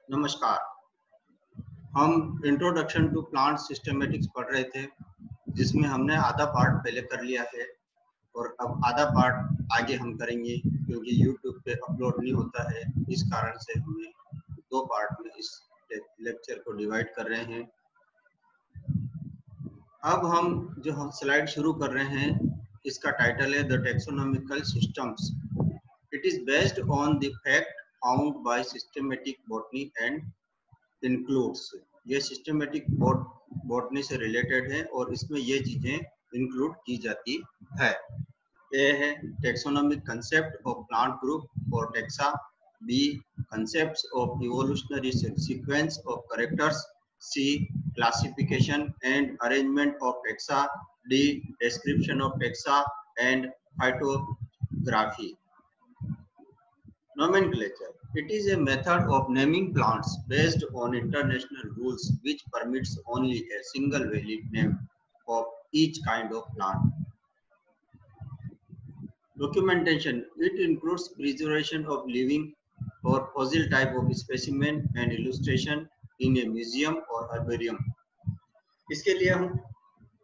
नमस्कार। हम introduction to plant systematics पढ़ रहे थे, जिसमें हमने आधा पार्ट पहले कर लिया है और अब आधा पार्ट आगे हम करेंगे, क्योंकि YouTube पे अपलोड नहीं होता है। इस कारण से हमें दो पार्ट में इस लेक्चर को डिवाइड कर रहे हैं। अब हम जो स्लाइड शुरू कर रहे हैं, इसका टाइटल है the taxonomical systems. It is based on the fact found by systematic botany and includes. ये सिस्टमेटिक बॉटनी से रिलेटेड है और इसमें ये चीजें इंक्लूड की जाती है। ए है taxonomic concept of plant group और taxa. B concepts of evolutionary sequence of characters. C classification and arrangement of taxa. D description of taxa and phytography. Nomenclature. It is a method of naming plants based on international rules which permits only a single valid name of each kind of plant. Documentation. It includes preservation of living or fossil type of specimen and illustration in a museum or herbarium. इसके लिए हम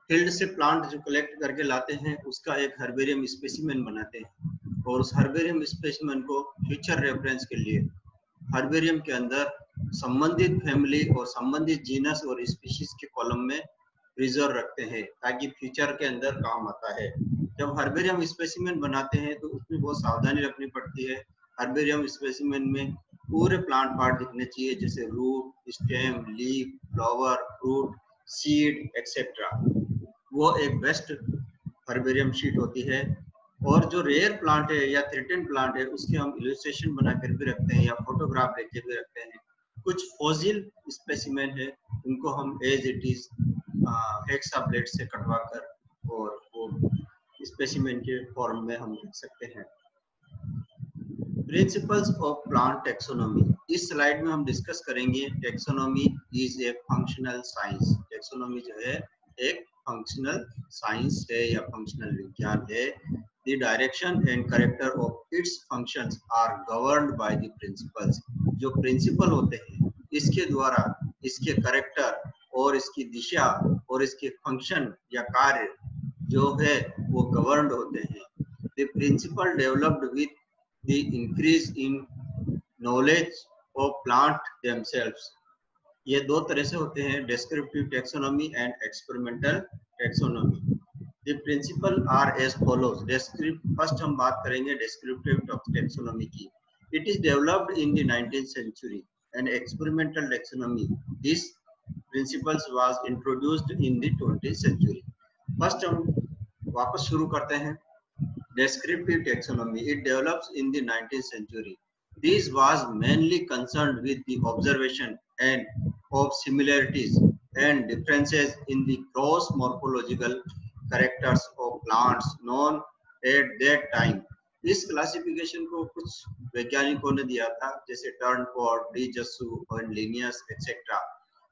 field से plant जो collect करके लाते हैं, उसका एक herbarium specimen बनाते हैं और उस हर्बेरियम स्पेसिमेन को फ्यूचर रेफरेंस के लिए हर्बेरियम के अंदर संबंधित फैमिली और संबंधित जीनस और स्पीशीज के कॉलम में प्रिजर्व रखते हैं, ताकि फ्यूचर के अंदर काम आता है। जब हर्बेरियम स्पेसिमेन बनाते हैं तो उसमें बहुत सावधानी रखनी पड़ती है। हर्बेरियम स्पेसिमेन में पूरे प्लांट पार्ट दिखने चाहिए, जैसे root, stem, leaf, flower, fruit, seed etcetera. वो एक बेस्ट हर्बेरियम शीट होती है। और जो रेयर प्लांट है या थ्रेटेंड प्लांट है, उसके हम इलस्ट्रेशन बनाकर भी रखते हैं या फोटोग्राफ लेके भी रखते हैं। कुछ फॉसिल स्पेसिमेन है, उनको हम as it is hacksaw blade से कटवा कर और वो स्पेसिमेन के फॉर्म में हम रख सकते हैं। Principles of plant taxonomy. इस स्लाइड में हम डिस्कस करेंगे taxonomy is a functional science. Taxonomy जो है एक फंक्शनल साइंस है या फंक्शनल विज्ञान है। The direction and character of its functions are governed by the principles. जो प्रिंसिपल होते हैं, इसके द्वारा इसके कैरेक्टर और इसकी दिशा और इसके फंक्शन या कार्य जो है वो गवर्नड होते हैं। The principle developed with the increase in knowledge of plant themselves. ये दो तरह से होते हैं, descriptive taxonomy and experimental taxonomy. The principles are as follows. First हम बात करेंगे descriptive taxonomy की. It is developed in the 19th century and experimental taxonomy. This principles was introduced in the 20th century. First हम वापस शुरू करते हैं. Descriptive taxonomy. It develops in the 19th century. This was mainly concerned with the observation and of similarities and differences in the gross morphological characters of plants known at that time. इस classification को कुछ वैज्ञानिकों ने दिया था, जैसे टर्नफोर्ड, D Jassu और Linnaeus etcetera.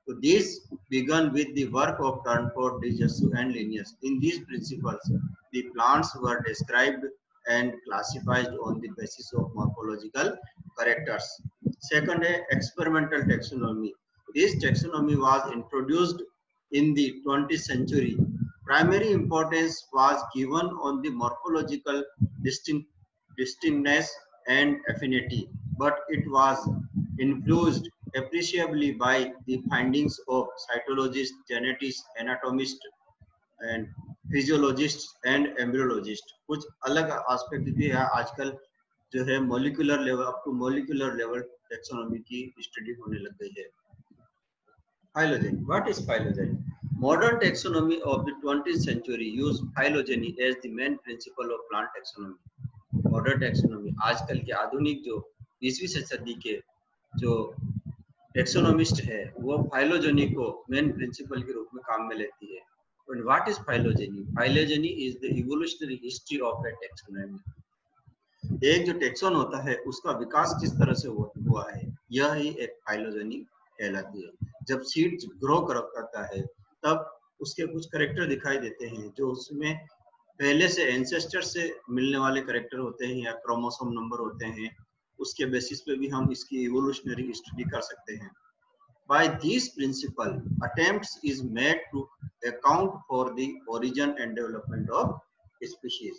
So this began with the work of Turnford, De Jussu and Linnaeus. In these principles, the plants were described and classified on the basis of morphological characters. Second है experimental taxonomy. This taxonomy was introduced in the 20th century. Primary importance was given on the morphological distinctness and affinity, but it was influenced appreciably by the findings of cytologists, geneticists, anatomists, and physiologists and embryologists. कुछ अलग aspect भी है आजकल जो है molecular level up to molecular level taxonomy की study होने लग गई है. Phylogeny. What is phylogeny? Modern taxonomy of the 20th century used phylogeny as the main principle of plant taxonomy. Modern taxonomy आजकल के आधुनिक जो 20वीं सदी के जो टेक्सोनोमिस्ट है, वो फाइलोजेनी को मेन प्रिंसिपल के रूप में काम में लेती है. And what is phylogeny? Phylogeny is the evolutionary history of a taxonomy. एक जो टेक्सोन होता है उसका विकास किस तरह से हुआ है, यह ही एक फाइलोजेनी कहलाती है. जब सीड ग्रो करता है तब उसके कुछ कैरेक्टर दिखाई देते हैं जो उसमें पहले से एंसेस्टर से मिलने वाले कैरेक्टर होते हैं या क्रोमोसोम नंबर होते हैं. उसके बेसिस पे भी हम इसकी इवोल्यूशनरी स्टडी कर सकते हैं। By this principle, attempts is made to account for the origin and development of species.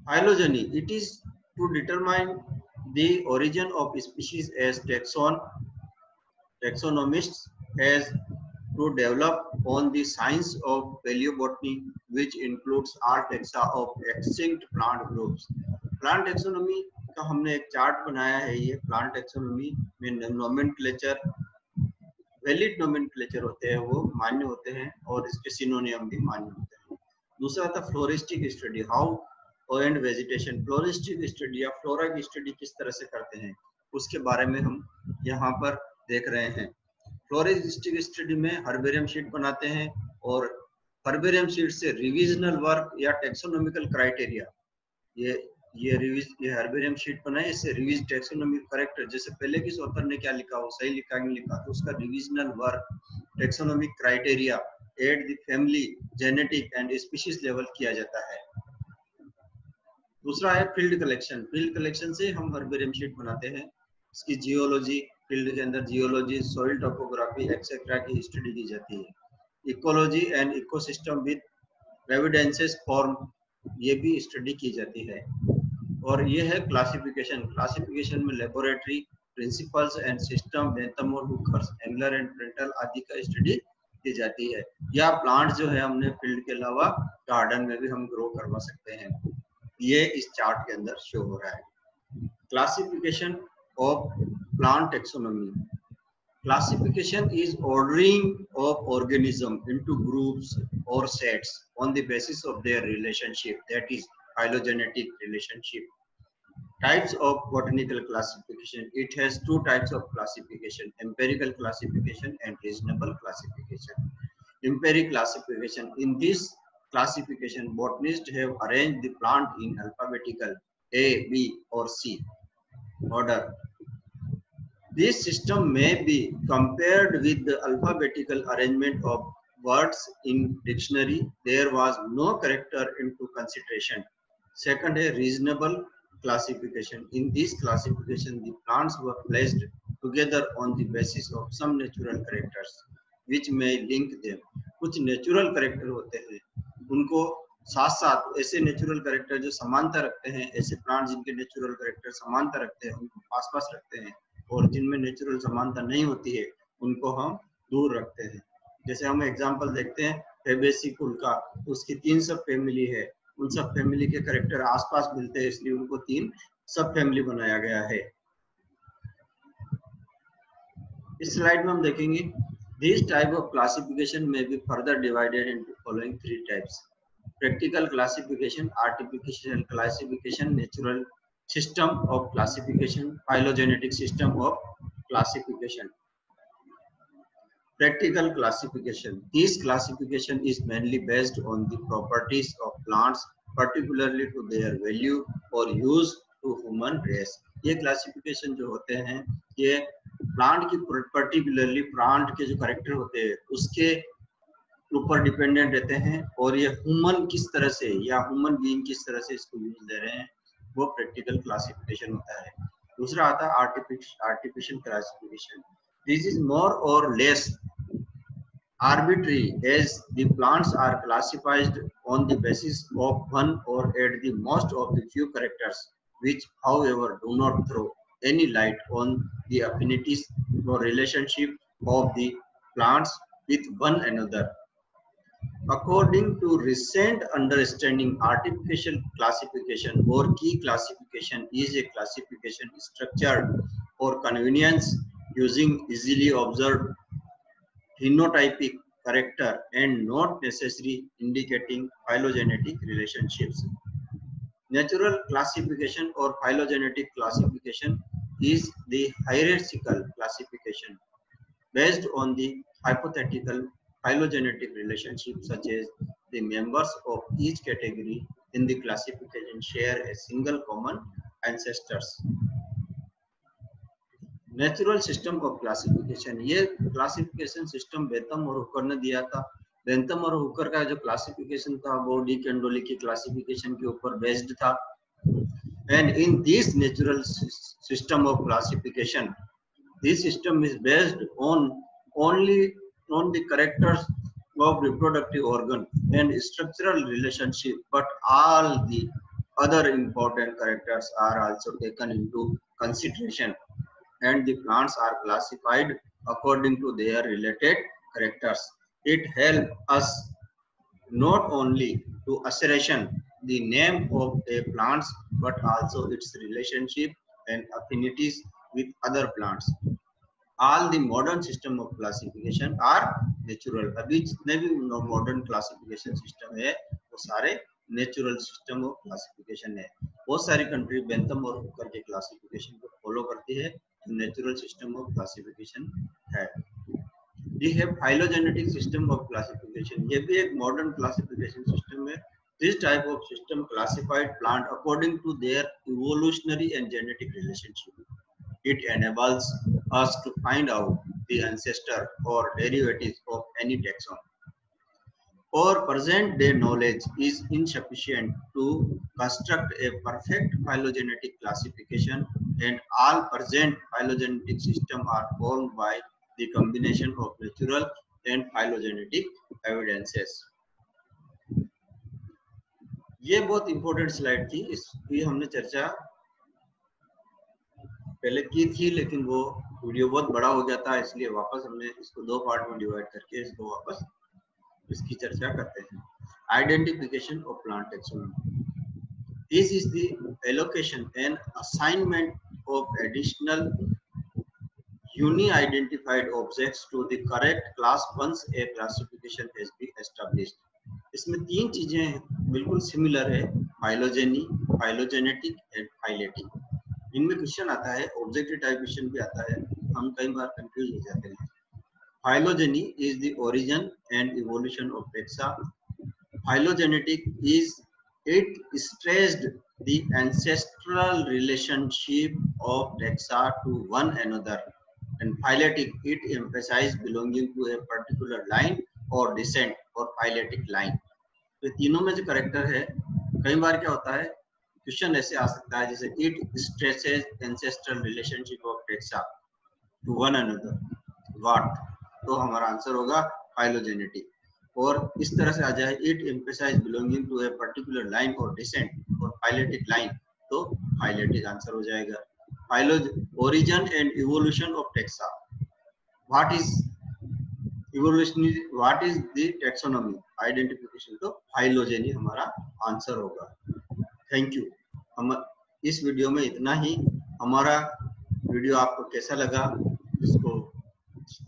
Phylogeny, it is to determine the origin of species as taxonomists has to develop on the science of paleobotany, which includes all taxa of extinct plant groups. Plant taxonomy का हमने एक chart बनाया है। ये plant taxonomy में nomenclature, valid nomenclature होते हैं, वो मान्य होते हैं, और इसके सिनोनियम भी मान्य होते हैं। दूसरा था floristic study, how and vegetation. Floristic study या फ्लोरा की स्टडी किस तरह से करते हैं, उसके बारे में हम यहाँ पर देख रहे हैं। फ्लोरिस्टिक स्टडी में हर्बेरियम शीट बनाते हैं, और हर्बेरियम शीट से रिविजनल वर्क या टेक्सोनोमिकल क्राइटेरिया, ये हर्बेरियम शीट बनाए, इससे रिविज टेक्सोनोमिक करेक्टर, जैसे पहले किस ऑथर ने क्या लिखा, वो सही लिखा नहीं लिखा, तो उसका revisional work taxonomic criteria at the family, genetic and species level किया जाता है। दूसरा है फील्ड कलेक्शन। फील्ड कलेक्शन से हम हर्बेरियम शीट बनाते हैं, इसकी जियोलॉजी, फील्ड के अंदर जियोलॉजी, सॉइल टोपोग्राफी एक्सेट्रा की स्टडी की जाती है। Ecology and ecosystem with evidences form, ये भी स्टडी की जाती है। और ये है क्लासिफिकेशन। क्लासिफिकेशन में laboratory principles and system, Bentham और हुकर्स, एंगलर एंड प्रिंटल आदि का स्टडी की जाती है। या प्लांट जो है हमने फील्ड के अलावा गार्डन में भी हम ग्रो करवा सकते हैं, ये इस चार्ट के अंदर शो हो रहा है। Classification of plant taxonomy. Classification is ordering of organism into groups or sets on the basis of their relationship, that is phylogenetic relationship. Types of botanical classification. It has two types of classification: empirical classification and reasonable classification. Empirical classification. In this classification, botanists have arranged the plant in alphabetical A, B or C order. This system may be compared with the alphabetical arrangement of words in dictionary. There was no character into consideration. Second is reasonable classification. In this classification, the plants were placed together on the basis of some natural characters which may link them. कुछ natural character होते हैं, उनको साथ साथ ऐसे natural character जो समानता रखते हैं, ऐसे प्लांट जिनके नेचुरल कैरेक्टर समानता रखते हैं उनको पास पास रखते हैं, और जिनमें नेचुरल समानता नहीं होती है उनको हम दूर रखते हैं। जैसे हम एग्जांपल देखते हैं फेबेसी कुल का, उसकी 3 सब फैमिली है, उन सब फैमिली के कैरेक्टर आसपास मिलते हैं, इसलिए उनको 3 सब फैमिली बनाया गया है। इस स्लाइड में हम देखेंगे दिस टाइप ऑफ क्लासिफिकेशन में be further divided into following 3 types: practical classification, artificial classification, natural system of classification, phylogenetic system of classification. Practical classification. This classification is mainly based on the properties of plants, particularly to their value or use to human race. ये classification जो होते हैं ये plant की particularly plant के जो character होते हैं उसके ऊपर डिपेंडेंट रहते हैं, और ये ह्यूमन किस तरह से या ह्यूमन बीइंग किस तरह से इसको यूज दे रहे हैं, वो प्रैक्टिकल क्लासिफिकेशन होता है। दूसरा आता है artificial classification. This is more और less arbitrary as the plants are classified on the basis of one or at the most of the few characters, which however do not throw any light on the affinities or relationship of the plants with one another. According to recent understanding, artificial classification or key classification is a classification structured for convenience using easily observed phenotypic character and not necessarily indicating phylogenetic relationships. Natural classification or phylogenetic classification is the hierarchical classification based on the hypothetical phylogenetic relationship, such as the members of each category in the classification share a single common ancestors. Natural system of classification, ये classification system Bentham और Hooker ने दिया था। Bentham और Hooker का जो classification था वो डी कैंडोली की क्लासिफिकेशन के ऊपर बेस्ड था। And in this natural system of classification, this system is based on only on the characters of reproductive organ and structural relationship, but all the other important characters are also taken into consideration, and the plants are classified according to their related characters. It helps us not only to ascertain the name of a plants, but also its relationship and affinities with other plants. All the modern system of classification are natural. अभी जितने भी modern classification system है वो सारे natural system of classification है. बहुत सारी country Bentham और हुकर के classification को follow करती है, natural system of classification है. We have phylogenetic system of classification. ये भी एक modern classification system है. This type of system classified plant according to their evolutionary and genetic relationship. It enables us to find out the ancestor or derivatives of any taxon. Our present day knowledge is insufficient to construct a perfect phylogenetic classification, and all present phylogenetic systems are formed by the combination of natural and phylogenetic evidences. ये बहुत important slide थी, इसकी हमने चर्चा पहले की थी, लेकिन वो वीडियो बहुत बड़ा हो गया था, इसलिए वापस हमने इसको दो पार्ट में डिवाइड करके इसको वापस इसकी चर्चा करते हैं. Identification of plant taxonomy. This is the allocation and assignment of additional uni identified objects to the correct class once a classification has been established. इसमें तीन चीजें बिल्कुल सिमिलर है, फाइलोजेनी, फाइलोजेनेटिक एंड फाइलेटिक. इनमें क्वेश्चन आता है, objective type question भी आता है, हम कई बार कंफ्यूज हो जाते हैं. Phylogeny is the origin and evolution of taxa. Phylogenetic is it stressed the ancestral relationship of taxa to one another, and phyletic it emphasized belonging to a particular line or descent or phyletic line. तो तीनों में जो character है, कई बार क्या होता है question ऐसे आ सकता है जैसे it stresses ancestral relationship of taxa to one another, what, तो हमारा आंसर होगा फाइलोजेनेटिक. और इस तरह से आ जाए it emphasise belonging to a particular line और डिसेंट और फाइलेटिक लाइन, तो फाइलेटिक आंसर हो जाएगा. origin and evolution of taxa. What is evolution? What is the taxonomy? Identification. तो फाइलोजेनी हमारा आंसर होगा. Thank you. हम इस वीडियो में इतना ही. हमारा वीडियो आपको कैसा लगा, इसको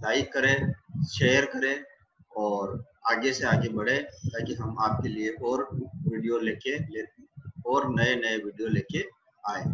लाइक करें, शेयर करें और आगे से आगे बढ़े, ताकि हम आपके लिए और वीडियो लेके और नए वीडियो लेके आए.